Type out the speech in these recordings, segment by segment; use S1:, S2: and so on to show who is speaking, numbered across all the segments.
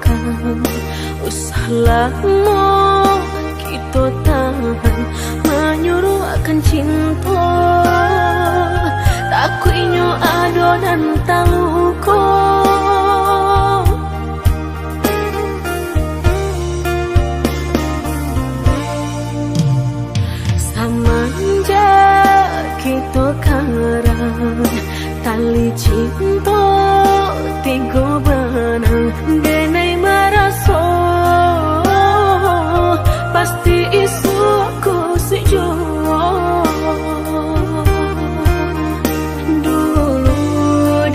S1: katokan usahlah mau kita tahan menyuruh akan cinta takuinyo adonan taluko samanja kita karang tali cinta tiga benang denai maraso pasti isu aku sejo dulu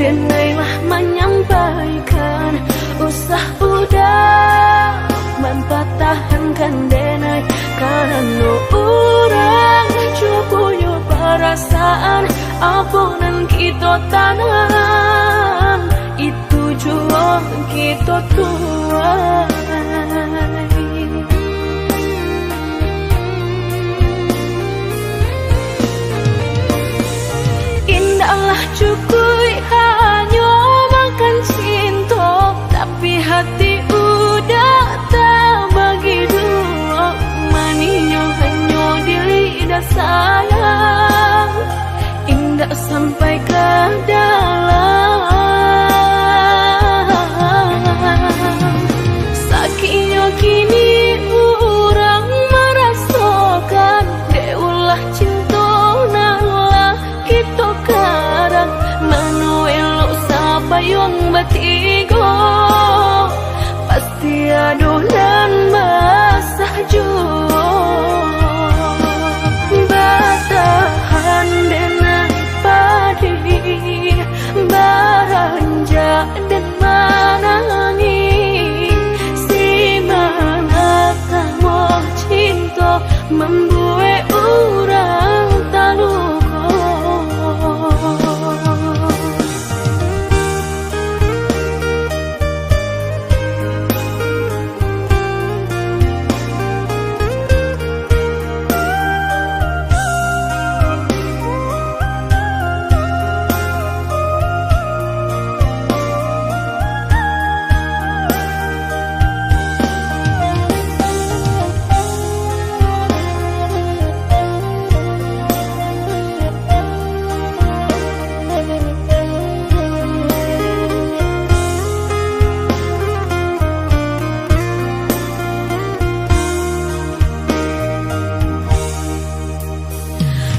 S1: denai lah menyampaikan usah udah mempatahankan denai karena orang cukup yo perasaan apunan kita tanam itu jual kita tuai indahlah cukup hanya makan cinta tapi hati udah tak bagi dua maninyo hanya di lidah sayang indah sampai ke dalam sakitnya kini orang merasakan deulah cinta nalah kita karang mano elok sapayong batigo pasti adonan basah jua batahan denai padi baranja dan manangi si mana kamu cinta membuat orang taluko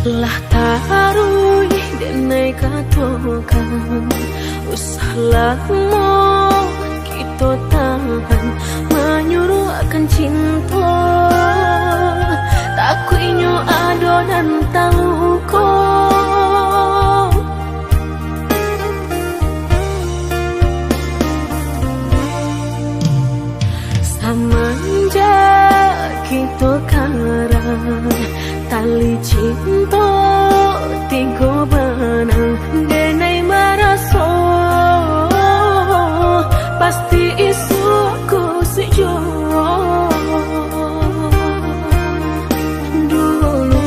S1: lah taruh denai katokan usahlah mau kita tahan menyuruh akan cinta takuinyo adonan taluko samanja kita karang tali cinta tiga benang denai maraso pasti isu aku sejo dulu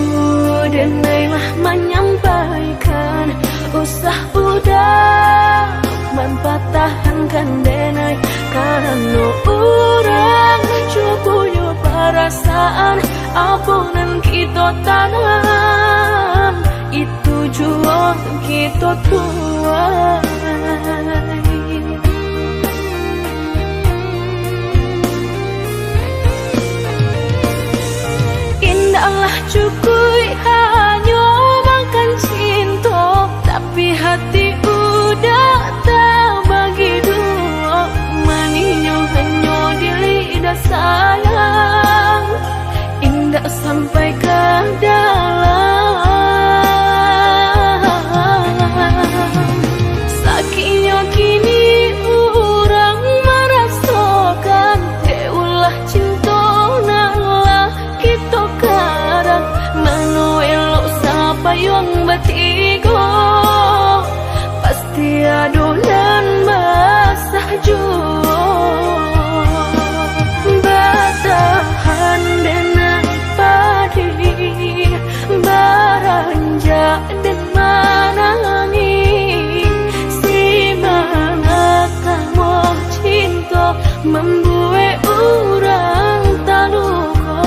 S1: denai lah menyampaikan usah udah mempatahankan denai karena orang cukup yo perasaan apunan kita tanam itu jual kita tuai indahlah cukup hanya makan cinta tapi hati udah tak bagi dua maninyo hanya di lidah sayang indah sampai ke dalam sakitnya kini orang merasakan deulah cinta nalah kita karang membuat orang tak luka.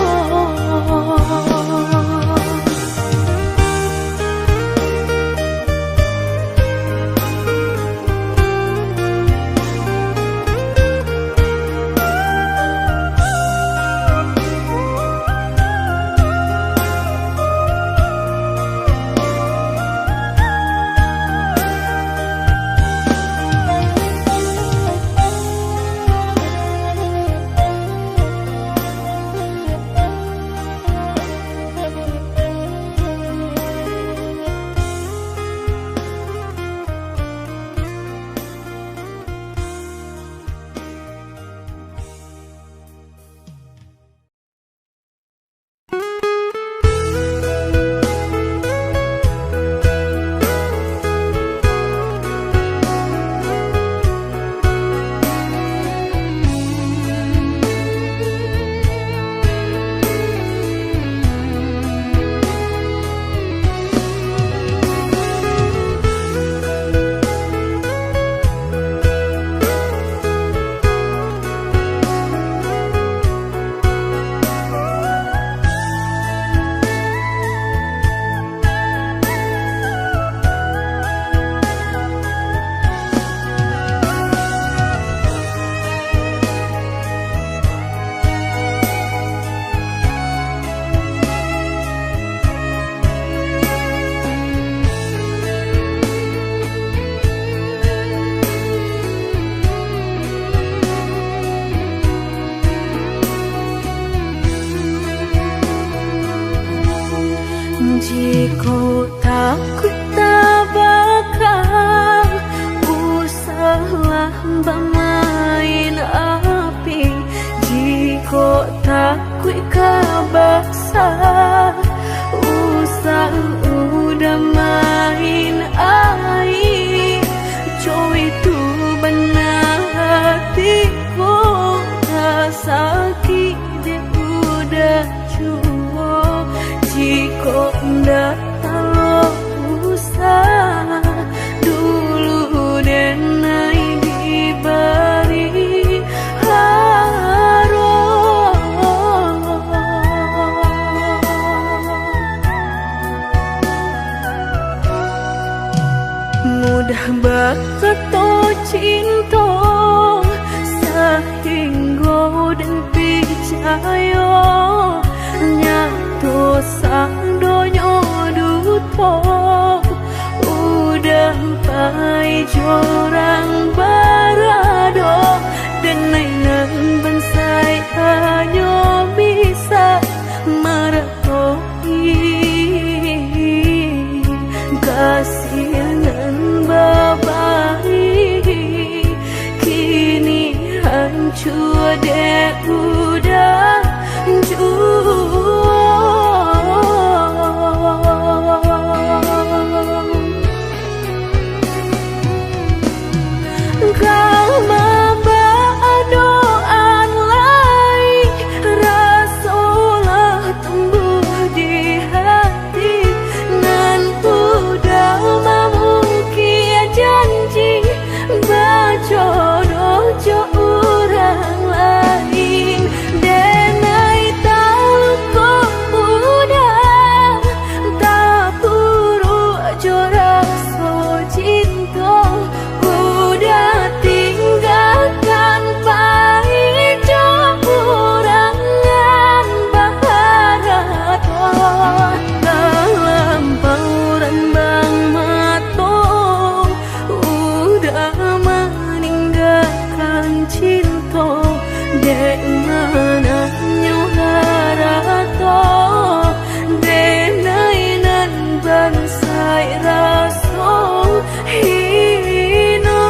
S1: Jika takut tak bakal usahlah bermain api. Jika takut kabasah usah udah main air. Coba itu benar hatiku tak sakit dia udah cukup. Jika ndak tahu usah dulu dan naik diberi harum. Mudah berkata cinta sehingga dan percaya nyatu sang donya duto udah pai jorang barado dan nainan bansai hanya bisa meratoi kasihanan babai kini hancur deh udah kau membawa doan lain rasalah tumbuh di hati nan udah memungkir janji bajodoh jo orang lain denai tahu kau udah tak buru jorak so cinta udah tinggalkan pahit kurangan baharato dalam pauran bang mato udah meninggalkan cinta dek mana nyuharato denai nan bansai raso hino.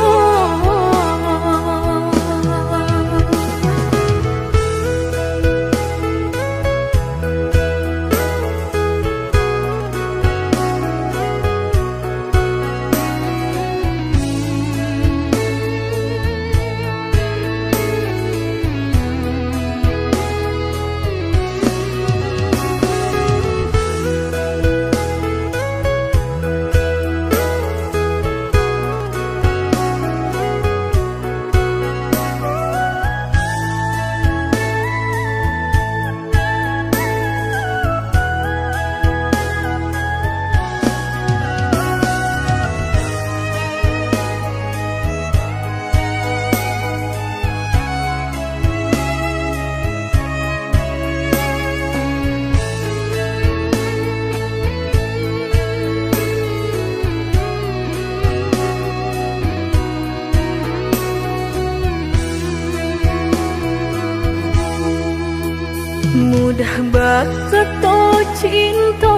S1: mudah baketo cinta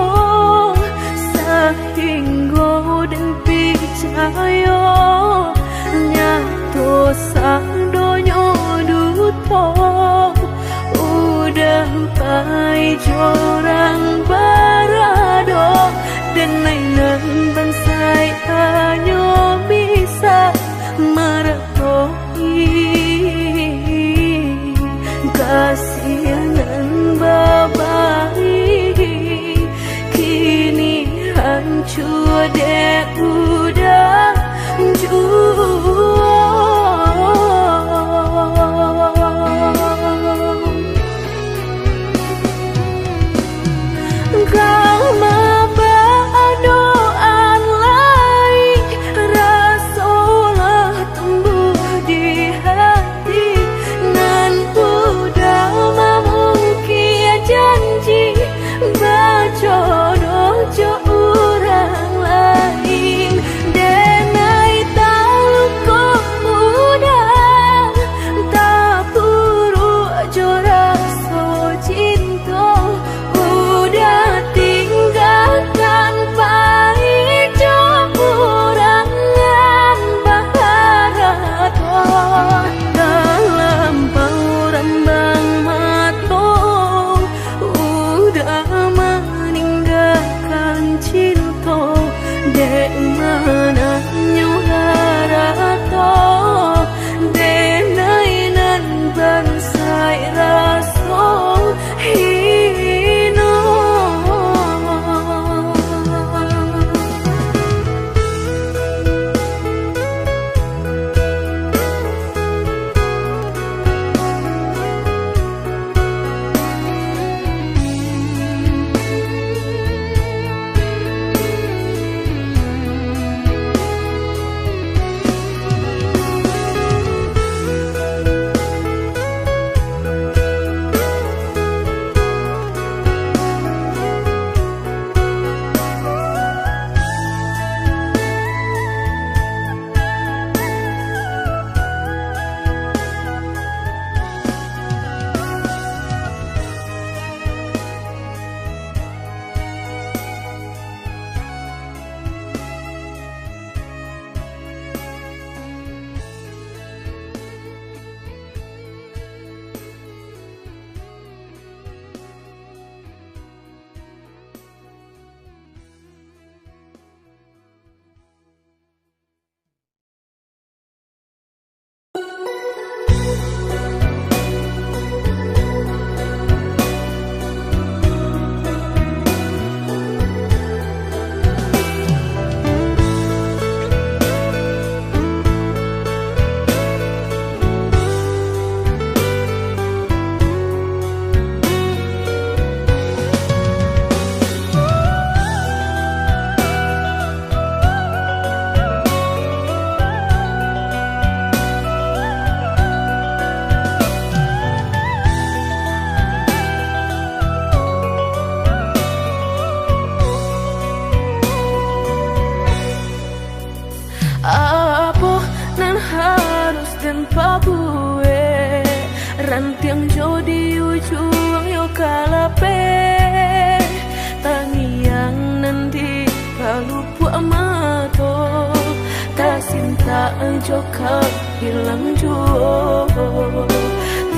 S1: sehingga dan percaya nyato sang donya duto udah pai jorang barado dan nainan bansai hanya bisa meretoi kasihan babai kini hancur deh udah kau doaan lain rasolah tumbuh di hati nan udah mungkin janji bajodoh jo orang lain denai tahu kok udah tak buru jo raso cinta udah tinggalkan pai jo urangan baharato dalam pauran bang mato udah meninggalkan cinta dek mana nyuharato denai nan bansai raso hino apa nan harus dan pabue rantiang jo di ujung yo kalape tangiang nanti kalupu amato tak cinta jo hilang jo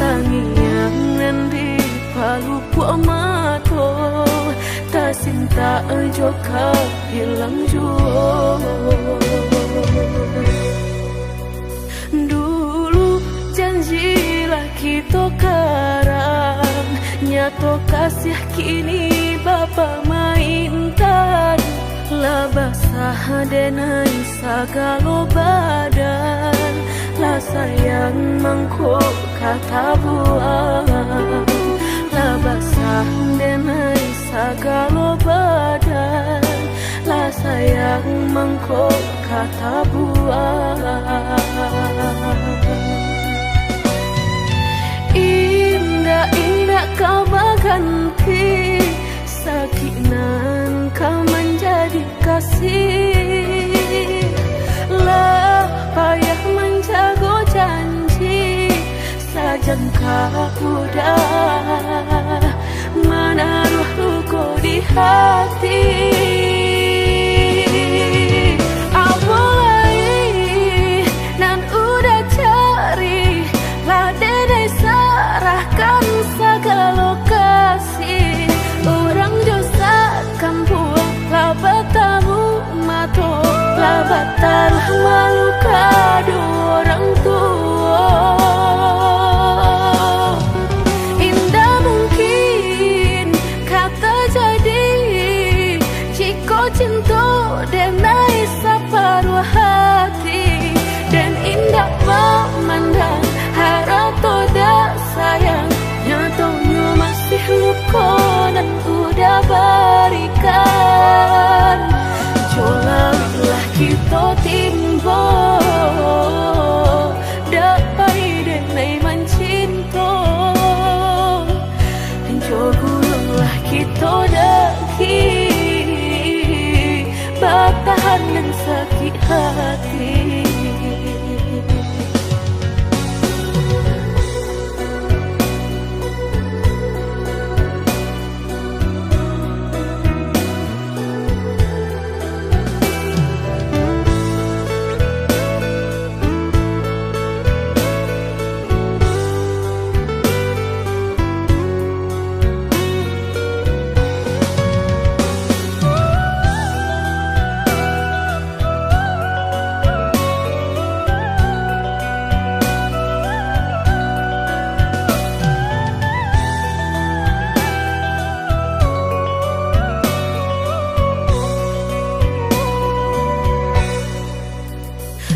S1: tangiang nanti kalupu amato tak cinta jo hilang jo dulu janjilah kita karang nyato kasih kini bapa mainkan lah basah denai sagalo badan lah sayang mangkok kata buang lah basah denai sagalo badan lah sayang mangkok kata buang indah-indah kau berganti sakinan kau menjadi kasih lah payah menjaga janji sajangka udah hati. Awalai nan udah cari ladai serahkan segala lokasi. Orang dosa kampung labatamu mato labatan malu kado orang tua. Indah mungkin kata jadi jika cinta denai separuh hati. Dan indah memandang harap toda sayang nyatanya masih luka dan udah berikan. Cobalah kita timbo dapai denai mencinta. Dan cobalah kita daki bertahan dan sakit hati.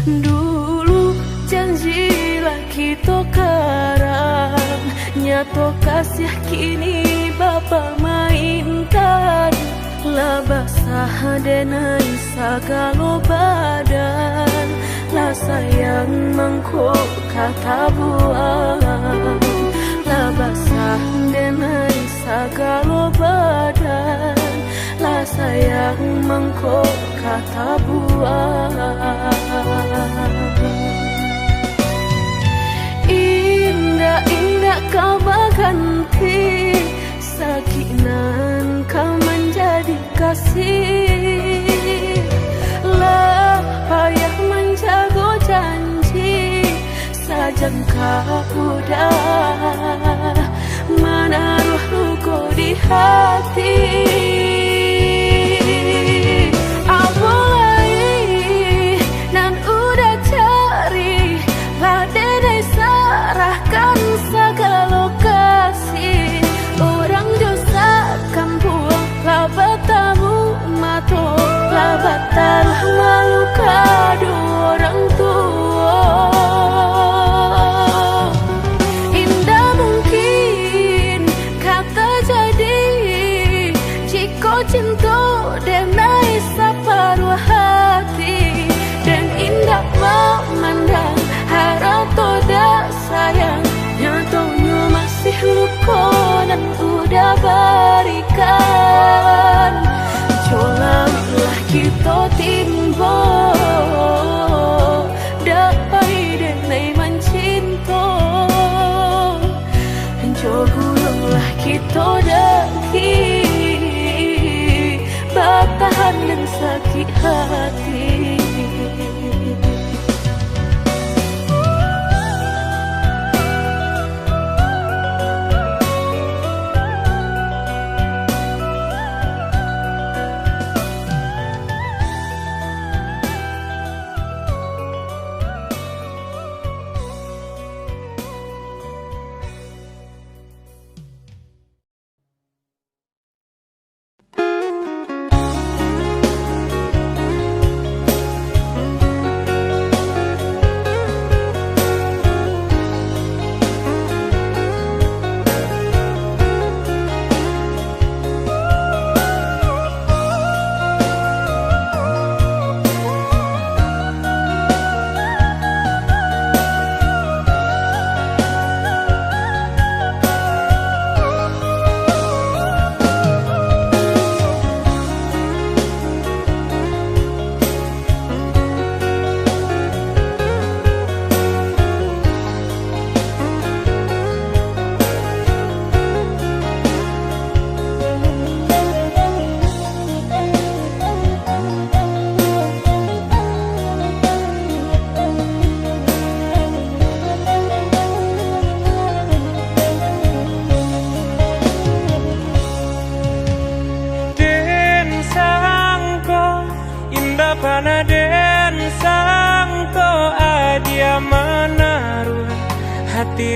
S1: Dulu janjilah kita karang, nyato kasih kini Bapa mainkan. Lah basah denai segala badan, lah sayang mangkok kata buang. Lah basah denai segala badan, lah sayang mangkok kata buang. Indah-indah kau berganti, sakinan kau menjadi kasih. Lah payah menjaga janji, sajangka udah menaruh luka di hati. Serahkan segala lokasi. Orang dosa kampung labatamu mato labatan malu kado orang tua. Indah mungkin kata jadi jika cinta denai separuh hati. Dan indah memandang harap toda sayang nyatanya masih luka dan udah berikan. Cobalah kita timbo dapai denai mencinta. Dan cobalah kita daki bertahan dan sakit hati.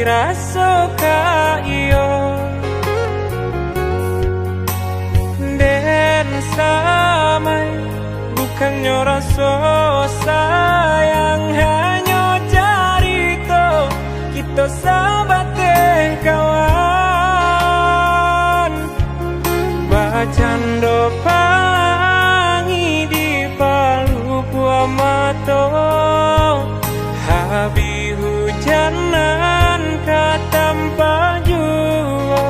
S2: rasa kayo dan samai bukannya rasa sayang, hanya cerita kita sahabat kawan. Bacando palangi di palu buah mata, habi hujanan katampa jua,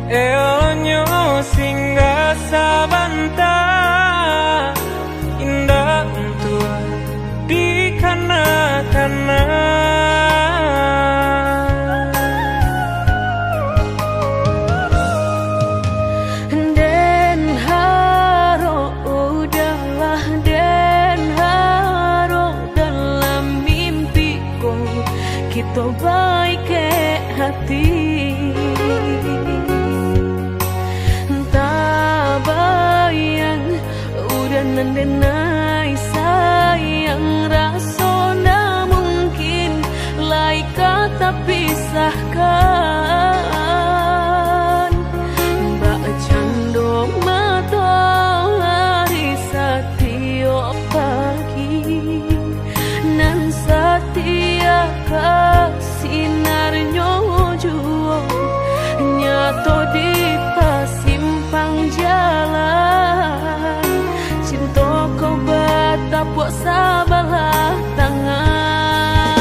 S2: elonyo singgah sabanta, indah tua di kanak-kanak.
S1: Kita baik ke hati, tak bayang udah nandenai sayang, rasa ndak mungkin lai kata pisahkan. Mbak cando mata hari setiap pagi nan setia sinarnya jua nyato di pasimpang jalan, cinta kau batapuk sabalah tangan.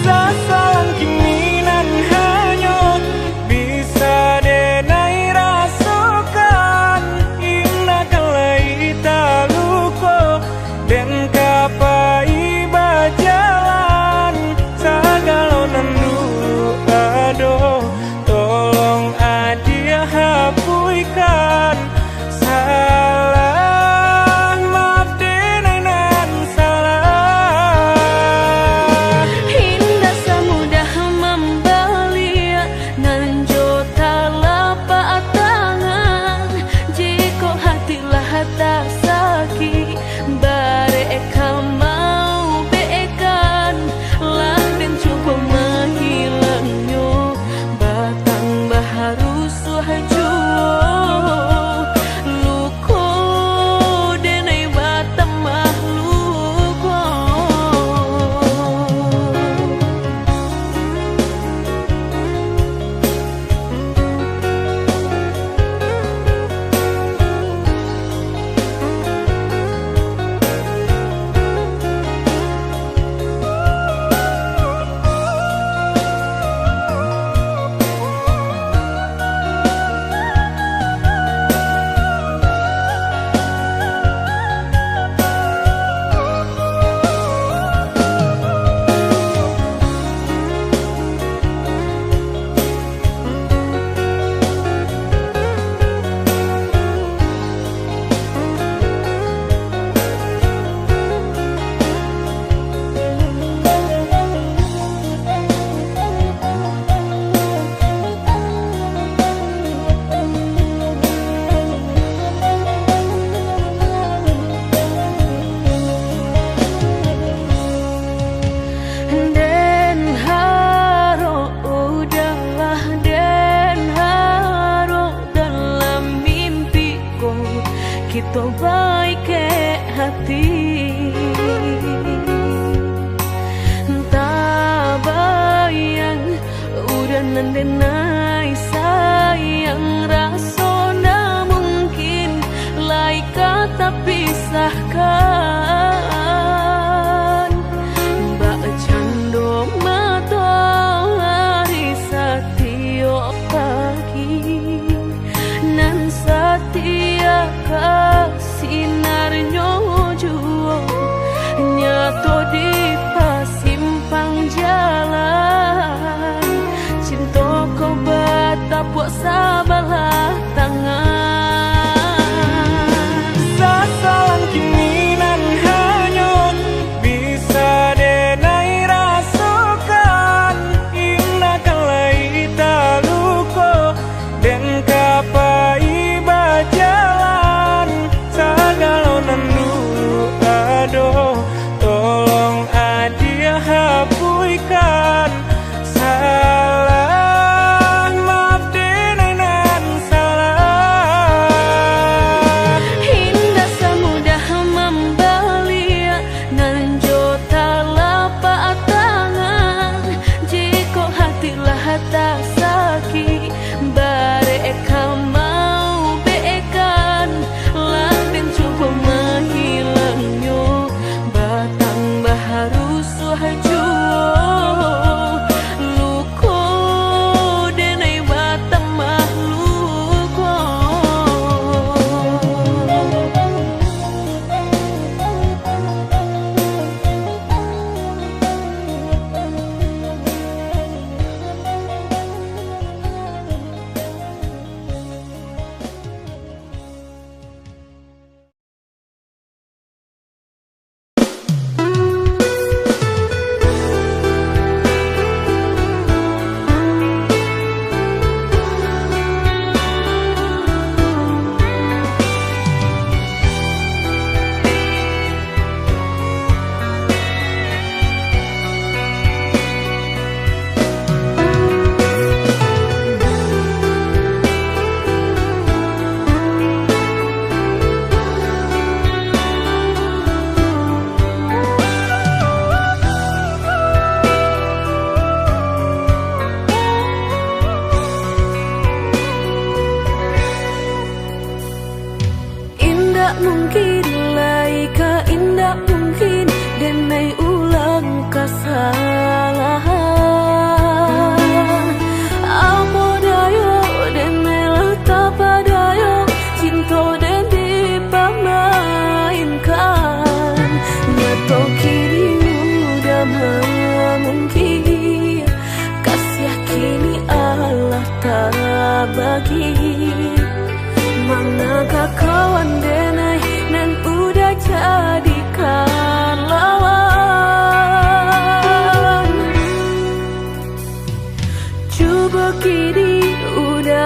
S2: Sasalan kiminan hanyut bisa denai rasakan, indah kalai taluko dan kapai bajalan, sagalonan dulu aduh tolong adia hapuikan salah, maaf denenan salah.
S1: Indah semudah membelia nan jota lapak tangan, jika hatilah tak sakit bareka mau beekan lah dan cuba menghilangnya batang baharu suhajo luko denai batang makhluk. Kita baik ke hati, tak bayang udah nandenai sayang, rasa ndak mungkin lai kata pisahkan. Mbak cando mata hari setiap pagi nan setia sinarnya jua nyato di pasimpang jalan, cinta kau batapuk sabalah tangan.
S2: Sasalan kiminan hanyut bisa denai rasakan, indah kalai taluko dan kapai bajalan, sagalonan dulu aduh tolong adia hapuikan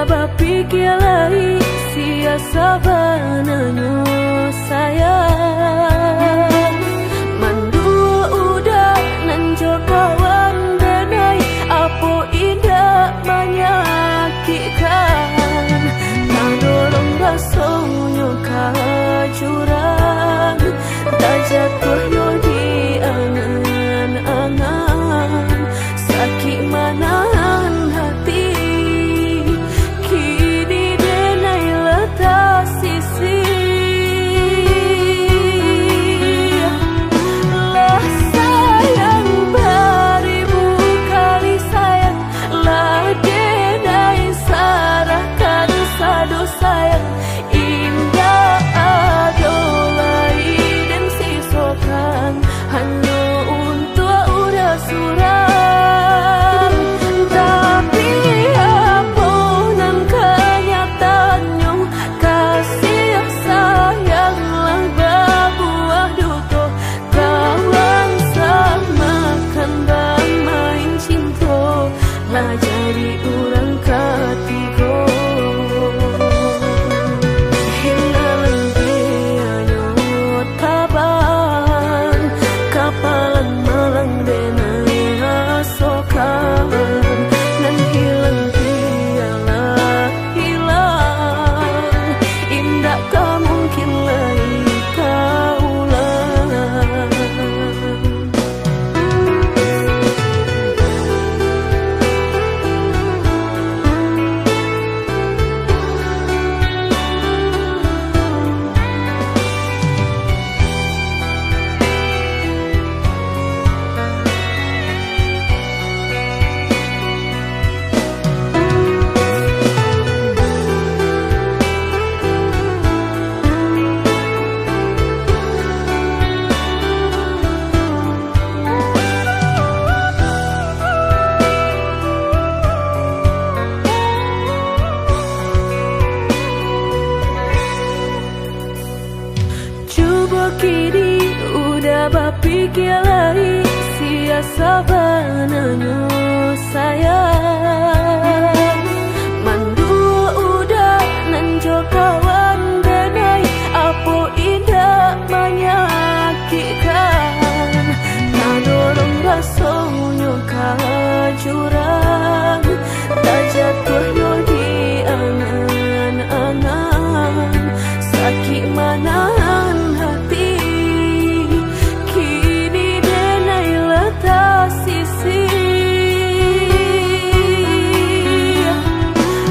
S1: bapikir lagi sia sabananyo sayang mandua udah nanjo kawan denai apo indah menyakitkan nadorong basonyo kajurang tak jatuh yo di angan-angan sakit manahan hati kini denai letak sisi lah sayang beribu kali sayang lah denai sarahkan sadu sayang indah adolai dan sisokan hanya untuk udah suram tapi apunan kenyataannya kasih sayanglah berbuah duto kawan samakan bermain cinta lah jadi orang ketiga hilang dia tabang kapalan malang denai asokan nan hilang dialah hilang indah tak mungkin lagi kaulang. Coba kini udah bapikir lagi sia sabananyo sayang mandua udah nanjo kawan denai apo indah menyakitkan nadorong basonyo kajurang tak jatuh yo di angan-angan sakit manahan hati kini denai letak sisi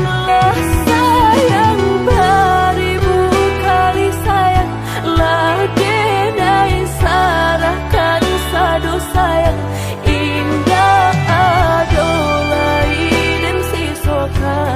S1: lah sayang beribu kali sayang lah denai sarahkan sadu sayang indah adolai dan sisokan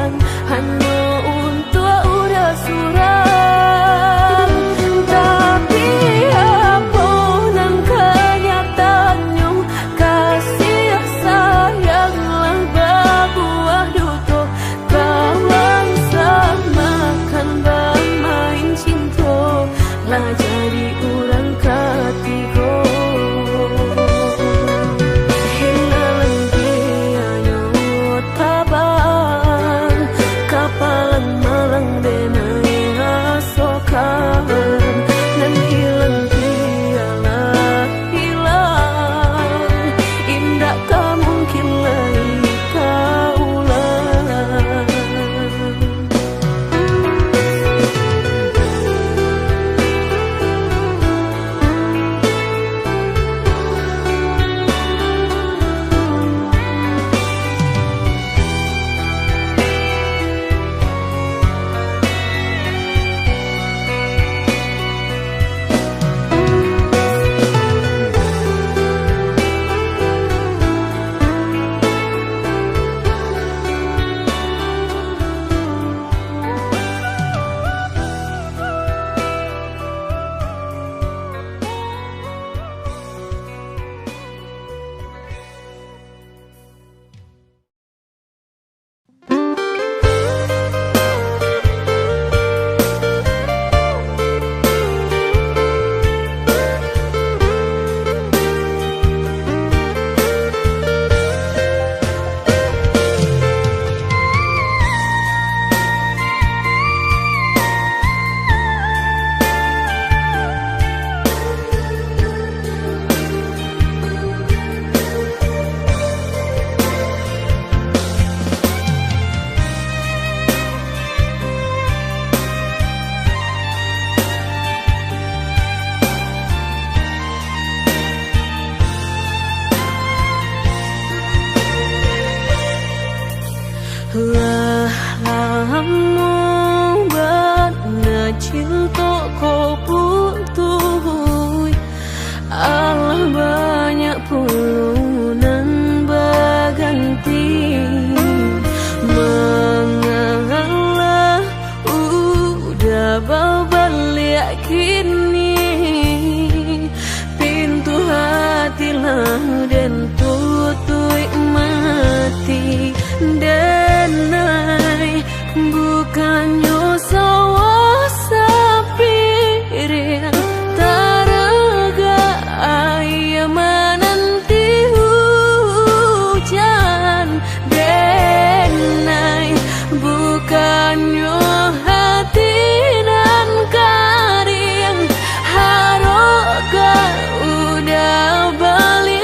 S1: Lah lamo bana cinta kau putuh, Allah banyak pulunan berganti. Mengalah udah berbalik kini, pintu hati lah dan tutup mati. Denai bukannya sawah sapiring taraga ayam menanti hujan. Denai bukannya hati nan karing haroga udah balik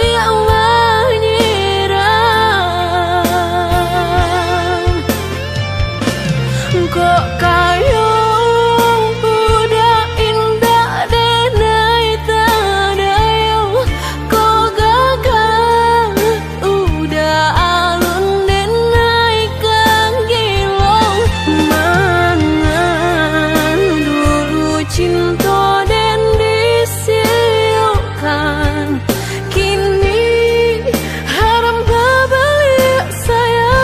S1: kok kayo udah indah denai tadayo kok gagal udah alun denai kang gilong. Mangan dulu cinta dan disiukan, kini haram berbalik sayang.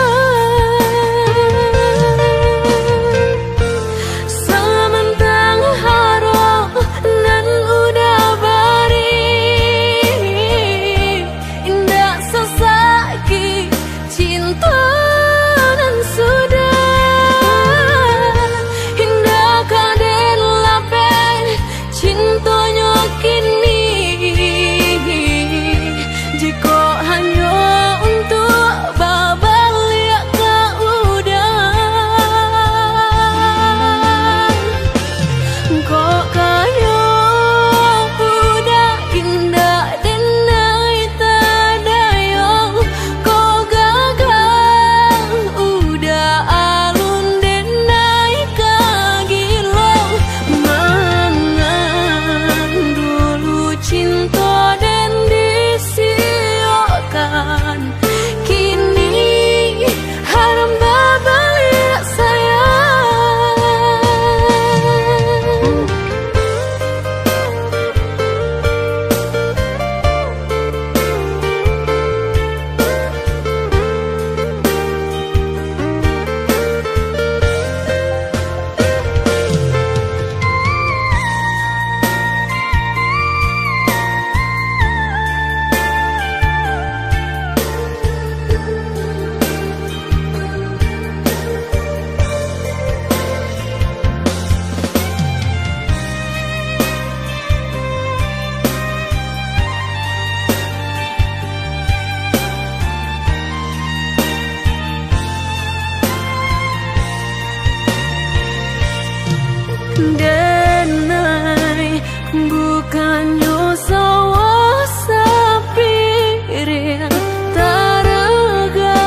S1: Denai bukannya sawah sapiring taraga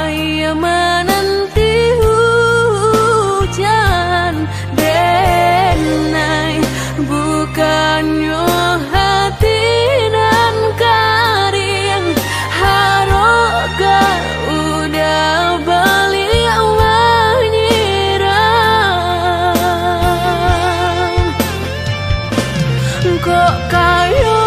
S1: ayam menanti hujan. Denai bukannya hati nan karing haroga udah balik kok kayo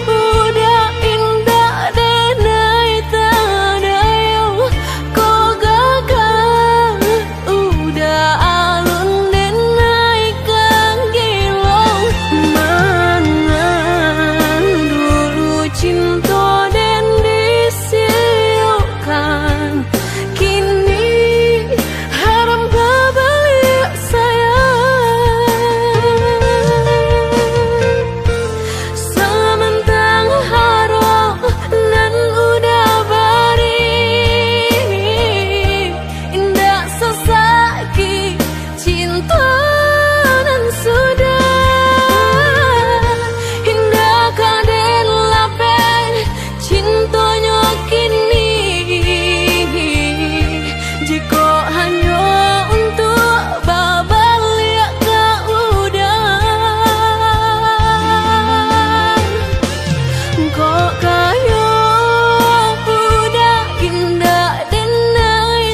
S1: udah indah denai tadayo kok gagal udah alun denai kang gilong. Mangan dulu cinta dan disiukan, kini haram berbalik sayang. Kok kayo udah indah denai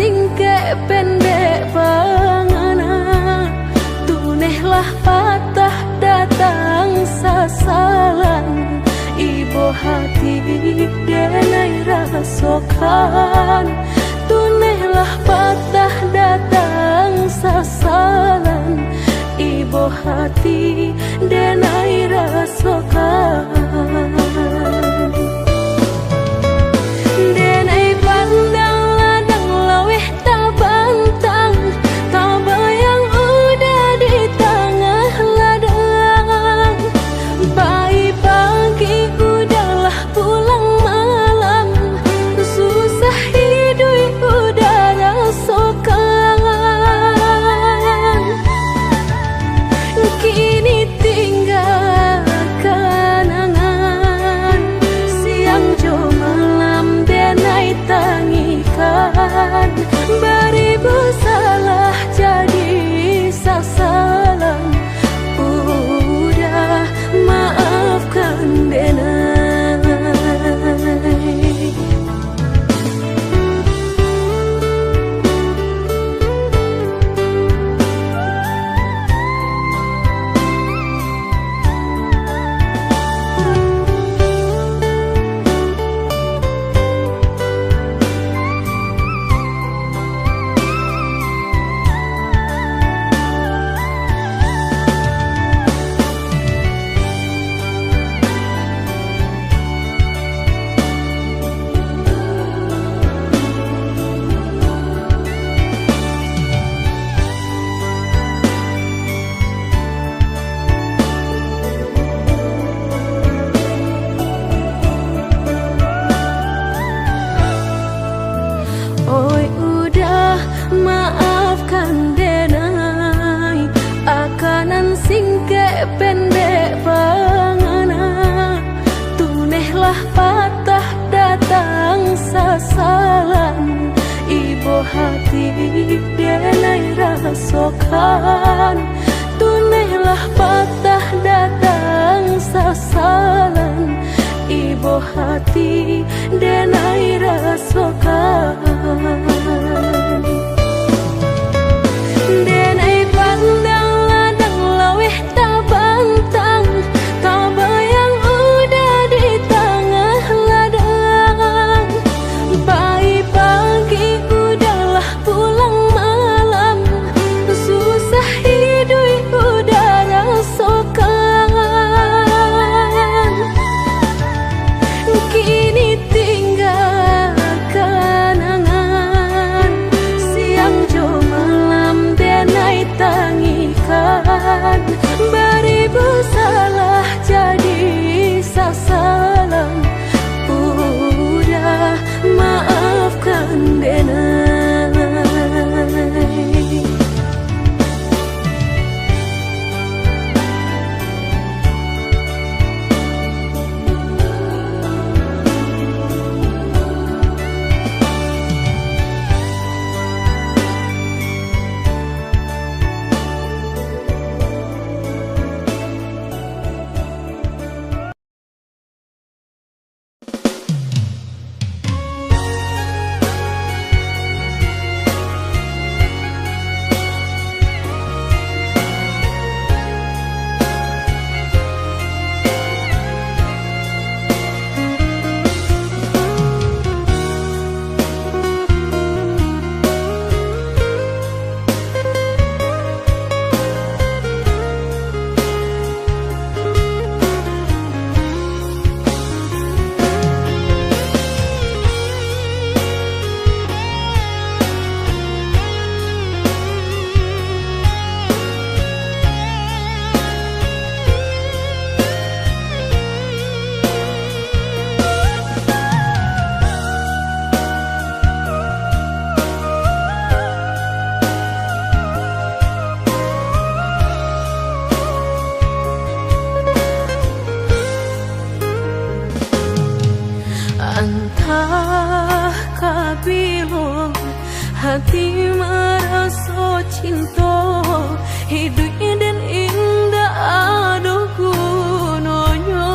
S1: singke pendek bangana, tunehlah patah datang sasalan, ibu hati denai rasokan. Tunehlah patah datang sasalan, ibu hati denai rasokan. Denai pandang ladang laweh tabantang, tabayang udah di tengah ladang. Bayi pagi udahlah pulang malam, susah hidup udah rasakan. Kini tinggal kenangan, siang jo malam denai tangikan. Beribu salah jadi sasalan, udah maafkan denai. Oi udah maafkan denai, akanan singke pendek bangana, tunehlah patah datang sasalan, ibu hati denai rasokan. Tunehlah patah datang sasalan, ibu hati denai rasokan. Denai pandang ladang laweh tabantang, tabayang udah di tengah ladang. Bayi pagi udahlah pulang malam, susah hidup udah rasakan. Kini tinggal kenangan, siang jo malam denai tangikan. Beribu salah jadi sasalan, udah maafkan denai. Entah kabilo hati merasa cinta, hidup dan indah aduh gunanya.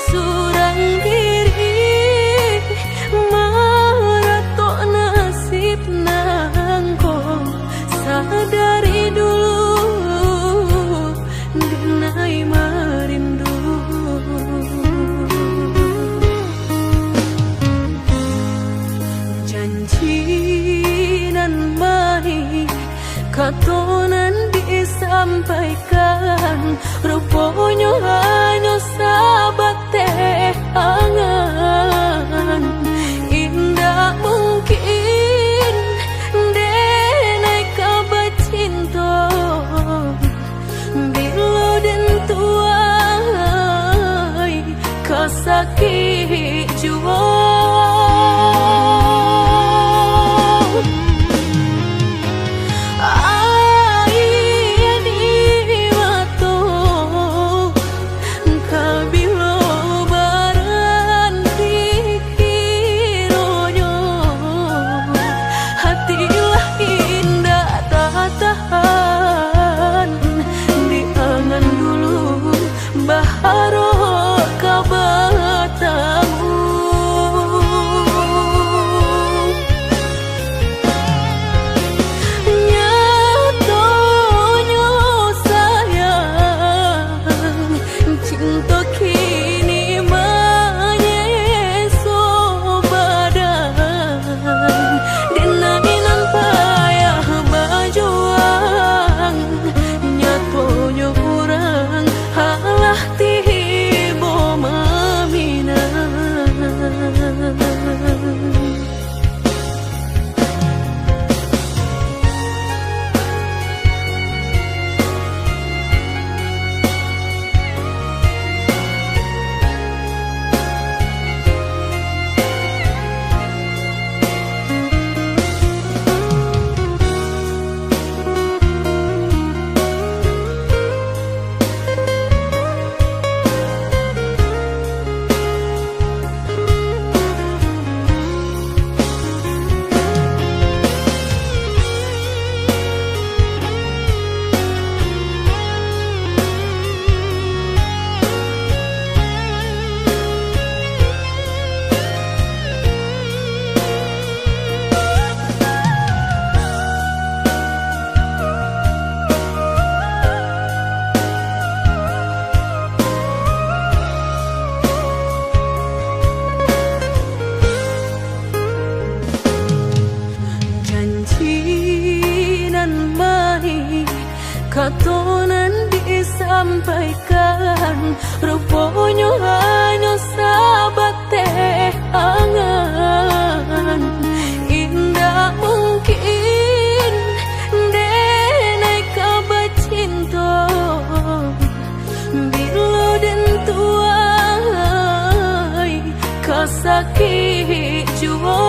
S1: Surang diri maratokna katonan disampaikan, rupanya hanya sahabat teh angan. Indah mungkin denai kabar cinta, bila dan tuai kasakit jua. Katonan disampaikan, rupanya hanya sahabat teh angan. Indah mungkin denai kabar cinta, bila dan tuai kasakit jua.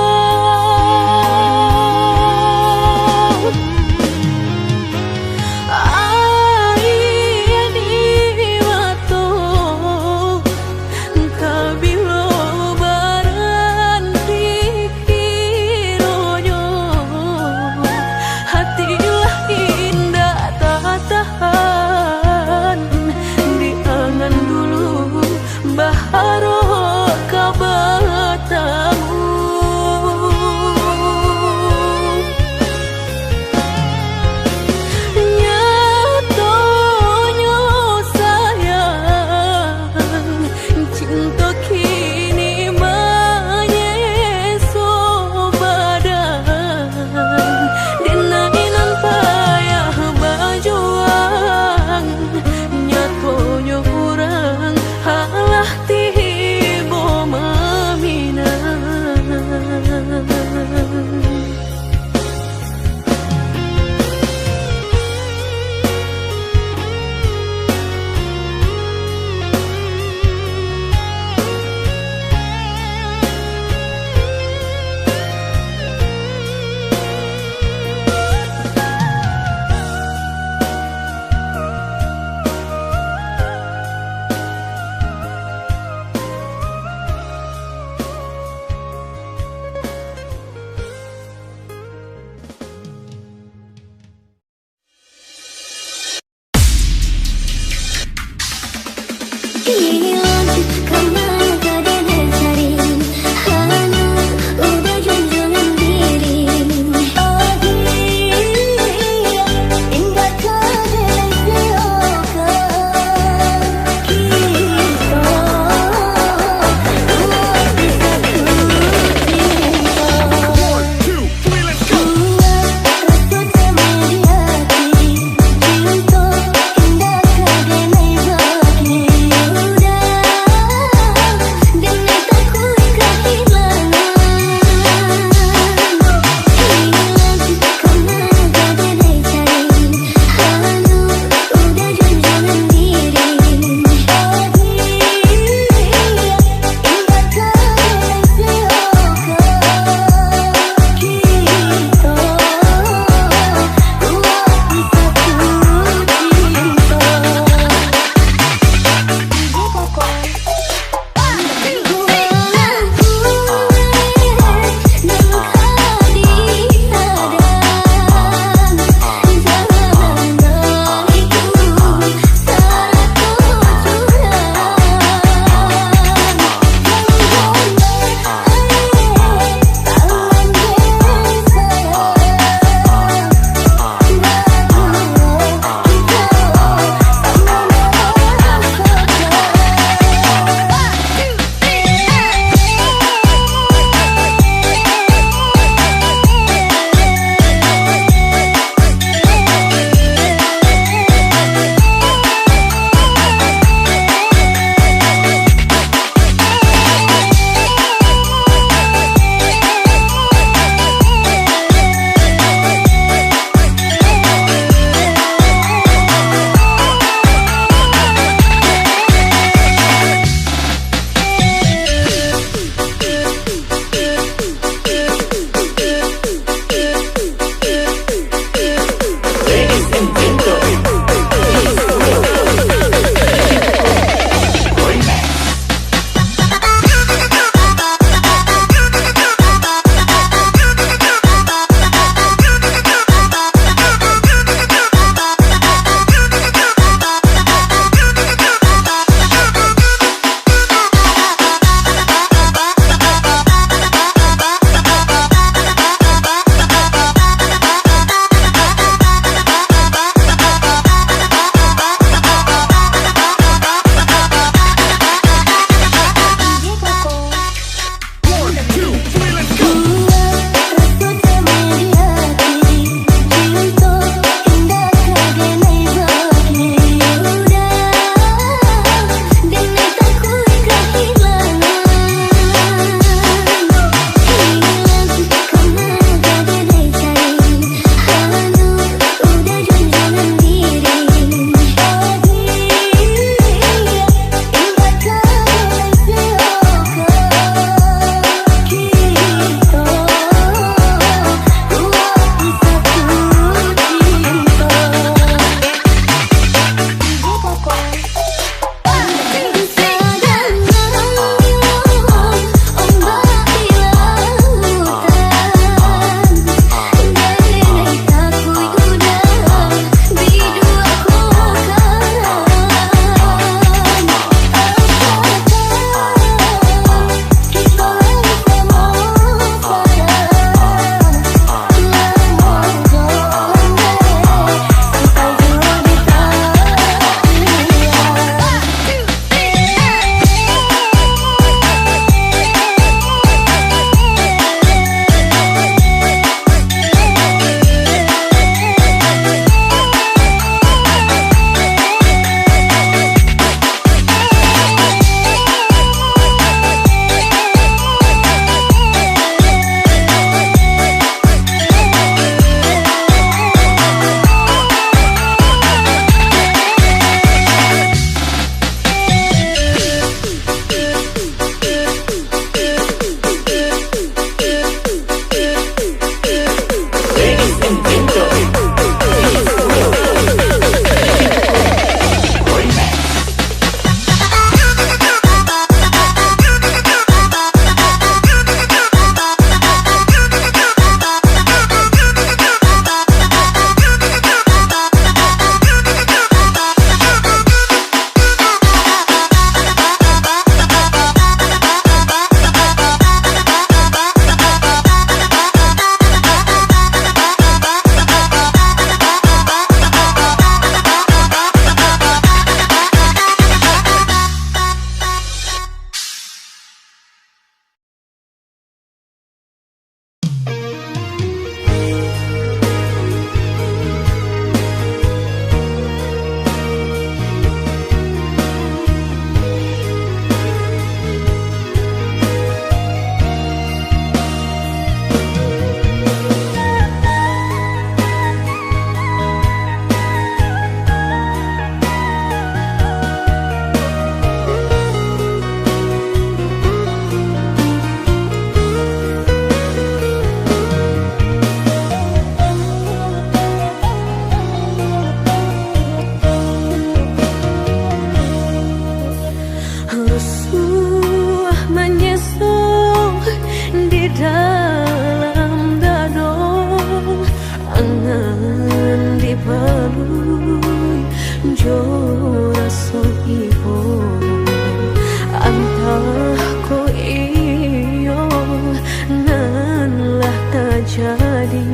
S1: jadi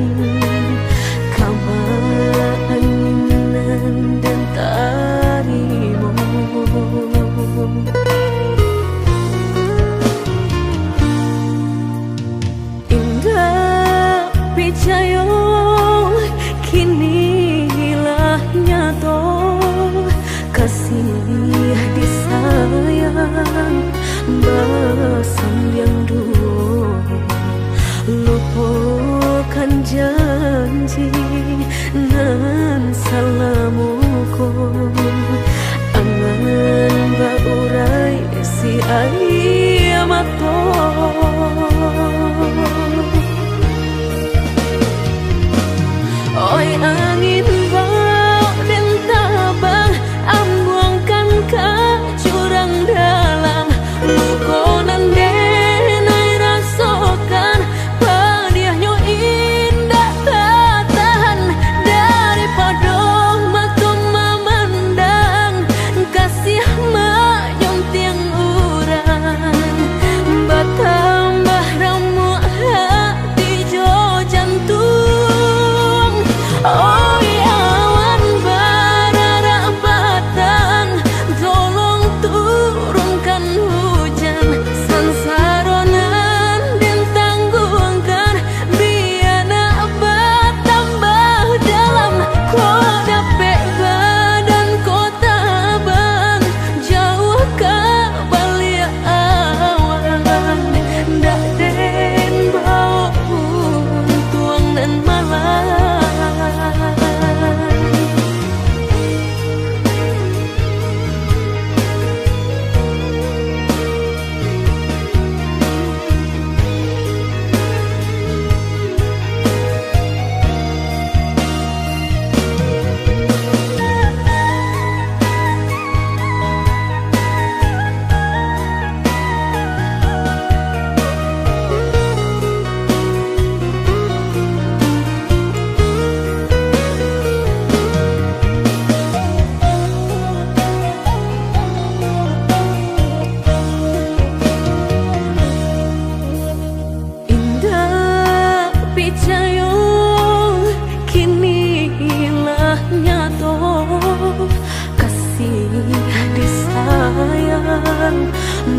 S1: keinginan dan tarimu. Indah picayo kini hilah nyato, kasih disayang bersam yang dulu, lupakan janji nan salamuku, angan baurai si ayamato. Oi angin bau dan tabang, ambuangkan ke jurang dalam, lukonan denai rasakan, pedihnya indah tak tahan, daripada mata memandang, kasih menyunting urang, bertambah ramu hati jo jantung. Oi awan barara batang, tolong turunkan hujan, sansaronan dan tanggungkan, biar nak bertambah dalam. Kau dapet badan kau tabang, jauh ke balik awan, dak den bau tuang dan malam. Picayo kini hilah nyato, kasih disayang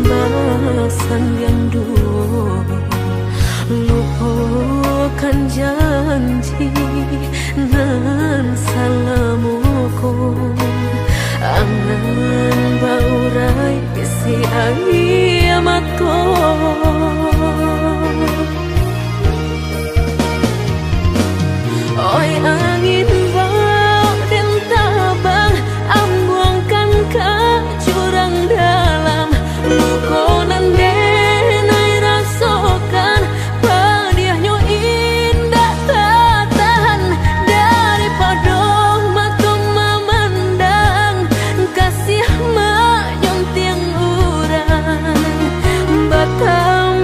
S1: besan yang dulu, lupakan janji nan salamuku, angan baurai bisi ayamato. Oi angin bau dan tabang, ambuangkan ke jurang dalam, lukonan denai rasakan, pedihnya indah tak tahan, daripada mata memandang, kasih menyunting urang, bertambah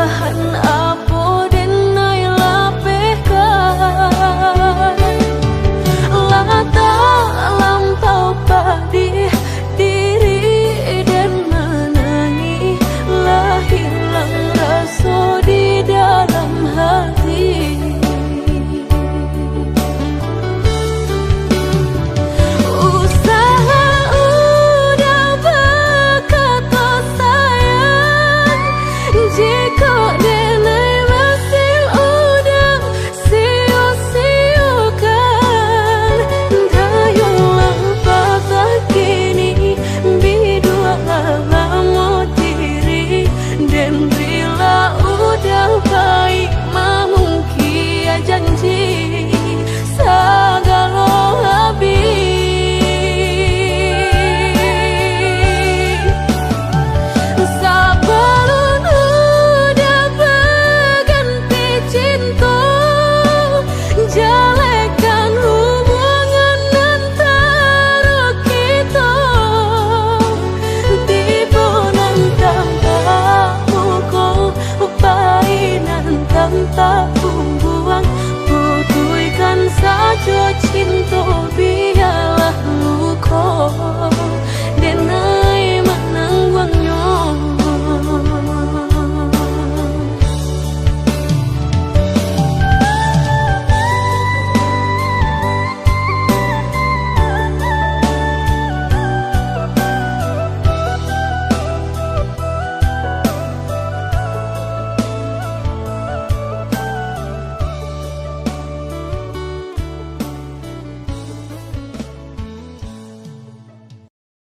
S1: bahan